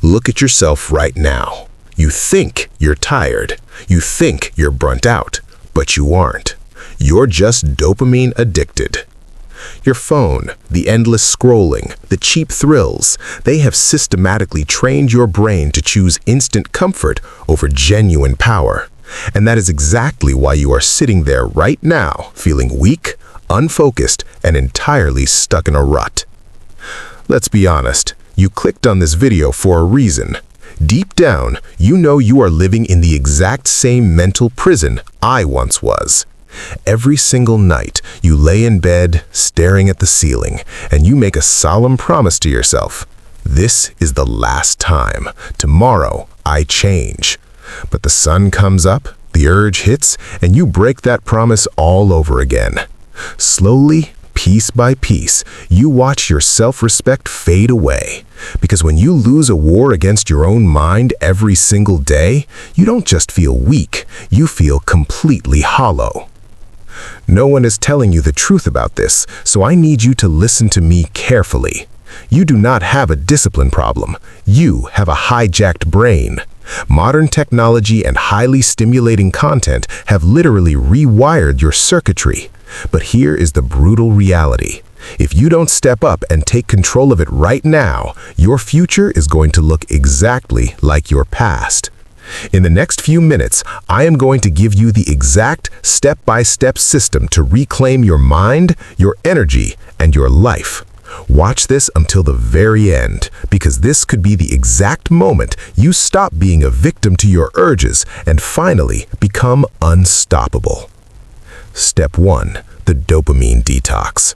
Look at yourself right now. You think you're tired. You think you're burnt out, but you aren't. You're just dopamine addicted. Your phone, the endless scrolling, the cheap thrills, they have systematically trained your brain to choose instant comfort over genuine power. And that is exactly why you are sitting there right now, feeling weak, unfocused, and entirely stuck in a rut. Let's be honest, you clicked on this video for a reason. Deep down, you know you are living in the exact same mental prison I once was. Every single night, you lay in bed, staring at the ceiling, and you make a solemn promise to yourself. This is the last time. Tomorrow, I change. But the sun comes up, the urge hits, and you break that promise all over again. Slowly, piece by piece, you watch your self-respect fade away. Because when you lose a war against your own mind every single day, you don't just feel weak, you feel completely hollow. No one is telling you the truth about this, so I need you to listen to me carefully. You do not have a discipline problem. You have a hijacked brain. Modern technology and highly stimulating content have literally rewired your circuitry. But here is the brutal reality. If you don't step up and take control of it right now, your future is going to look exactly like your past. In the next few minutes, I am going to give you the exact step-by-step system to reclaim your mind, your energy, and your life. Watch this until the very end, because this could be the exact moment you stop being a victim to your urges and finally become unstoppable. Step 1. The dopamine detox.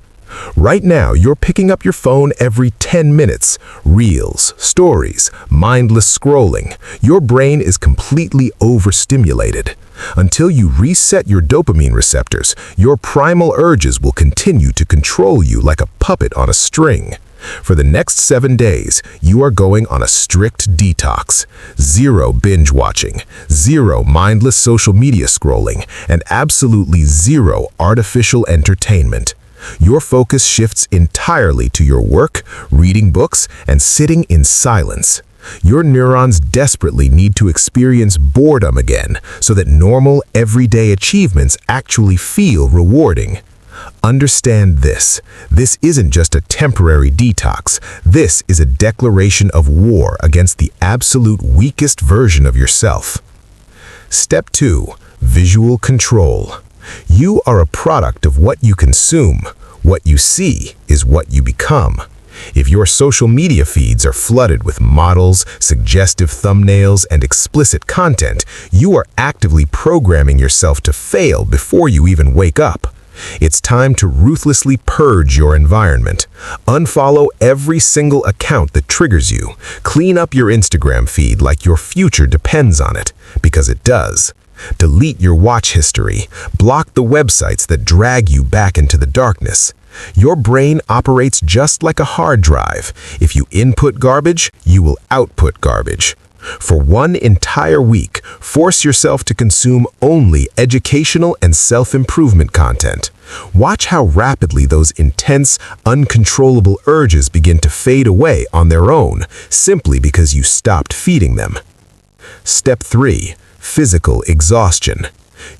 Right now, you're picking up your phone every 10 minutes. Reels, stories, mindless scrolling. Your brain is completely overstimulated. Until you reset your dopamine receptors, your primal urges will continue to control you like a puppet on a string. For the next 7 days, you are going on a strict detox. 0 binge watching, 0 mindless social media scrolling, and absolutely 0 artificial entertainment. Your focus shifts entirely to your work, reading books, and sitting in silence. Your neurons desperately need to experience boredom again so that normal, everyday achievements actually feel rewarding. Understand this. This isn't just a temporary detox. This is a declaration of war against the absolute weakest version of yourself. Step 2. Visual control. You are a product of what you consume. What you see is what you become. If your social media feeds are flooded with models, suggestive thumbnails, and explicit content, you are actively programming yourself to fail before you even wake up. It's time to ruthlessly purge your environment. Unfollow every single account that triggers you. Clean up your Instagram feed like your future depends on it, because it does. Delete your watch history. Block the websites that drag you back into the darkness. Your brain operates just like a hard drive. If you input garbage, you will output garbage. For 1 entire week, force yourself to consume only educational and self-improvement content. Watch how rapidly those intense, uncontrollable urges begin to fade away on their own, simply because you stopped feeding them. Step 3. Physical exhaustion.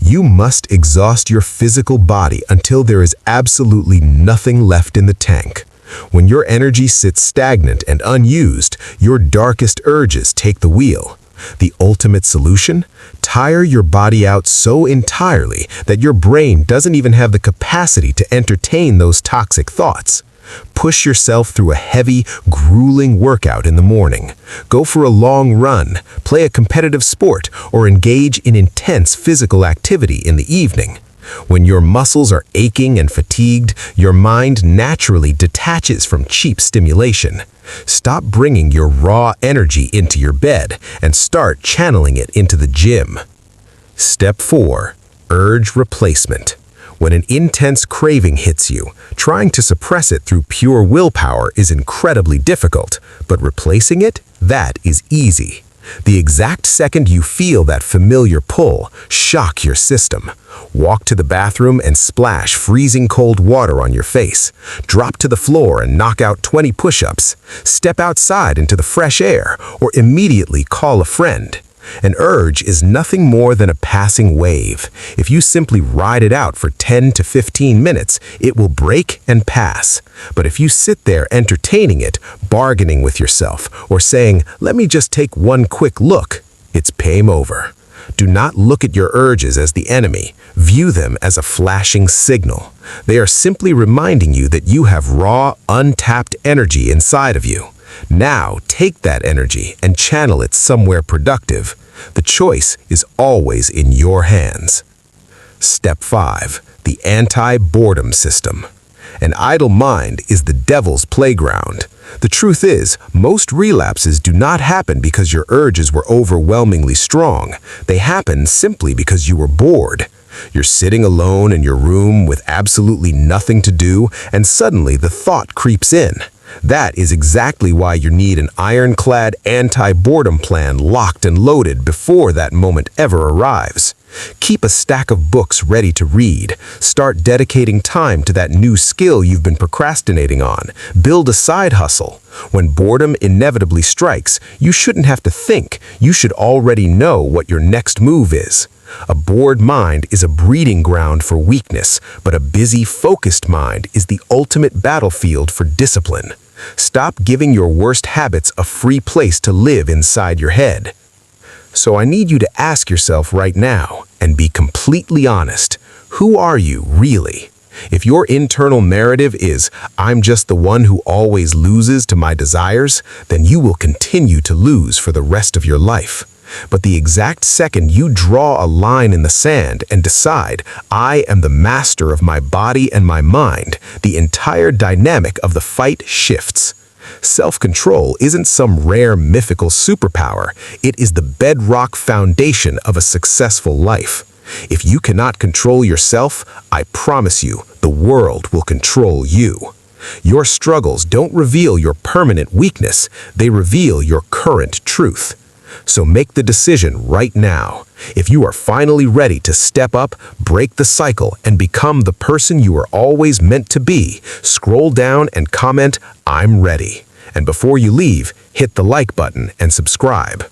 You must exhaust your physical body until there is absolutely nothing left in the tank. When your energy sits stagnant and unused, your darkest urges take the wheel. The ultimate solution? Tire your body out so entirely that your brain doesn't even have the capacity to entertain those toxic thoughts. Push yourself through a heavy, grueling workout in the morning. Go for a long run, play a competitive sport, or engage in intense physical activity in the evening. When your muscles are aching and fatigued, your mind naturally detaches from cheap stimulation. Stop bringing your raw energy into your bed and start channeling it into the gym. Step 4. Urge replacement. When an intense craving hits you, trying to suppress it through pure willpower is incredibly difficult, but replacing it, that is easy. The exact second you feel that familiar pull, shock your system. Walk to the bathroom and splash freezing cold water on your face. Drop to the floor and knock out 20 push-ups. Step outside into the fresh air or immediately call a friend. An urge is nothing more than a passing wave. If you simply ride it out for 10 to 15 minutes, it will break and pass. But if you sit there entertaining it, bargaining with yourself, or saying, "Let me just take one quick look," it's game over. Do not look at your urges as the enemy. View them as a flashing signal. They are simply reminding you that you have raw, untapped energy inside of you. Now, take that energy and channel it somewhere productive. The choice is always in your hands. Step 5. The anti-boredom system. An idle mind is the devil's playground. The truth is, most relapses do not happen because your urges were overwhelmingly strong. They happen simply because you were bored. You're sitting alone in your room with absolutely nothing to do, and suddenly the thought creeps in. That is exactly why you need an ironclad anti-boredom plan locked and loaded before that moment ever arrives. Keep a stack of books ready to read. Start dedicating time to that new skill you've been procrastinating on. Build a side hustle. When boredom inevitably strikes, you shouldn't have to think. You should already know what your next move is. A bored mind is a breeding ground for weakness, but a busy, focused mind is the ultimate battlefield for discipline. Stop giving your worst habits a free place to live inside your head. So I need you to ask yourself right now, and be completely honest, who are you really? If your internal narrative is, "I'm just the one who always loses to my desires," then you will continue to lose for the rest of your life. But the exact second you draw a line in the sand and decide, "I am the master of my body and my mind," the entire dynamic of the fight shifts. Self-control isn't some rare mythical superpower. It is the bedrock foundation of a successful life. If you cannot control yourself, I promise you, the world will control you. Your struggles don't reveal your permanent weakness. They reveal your current truth. So make the decision right now. If you are finally ready to step up, break the cycle, and become the person you are always meant to be, scroll down and comment, "I'm ready." And before you leave, hit the like button and subscribe.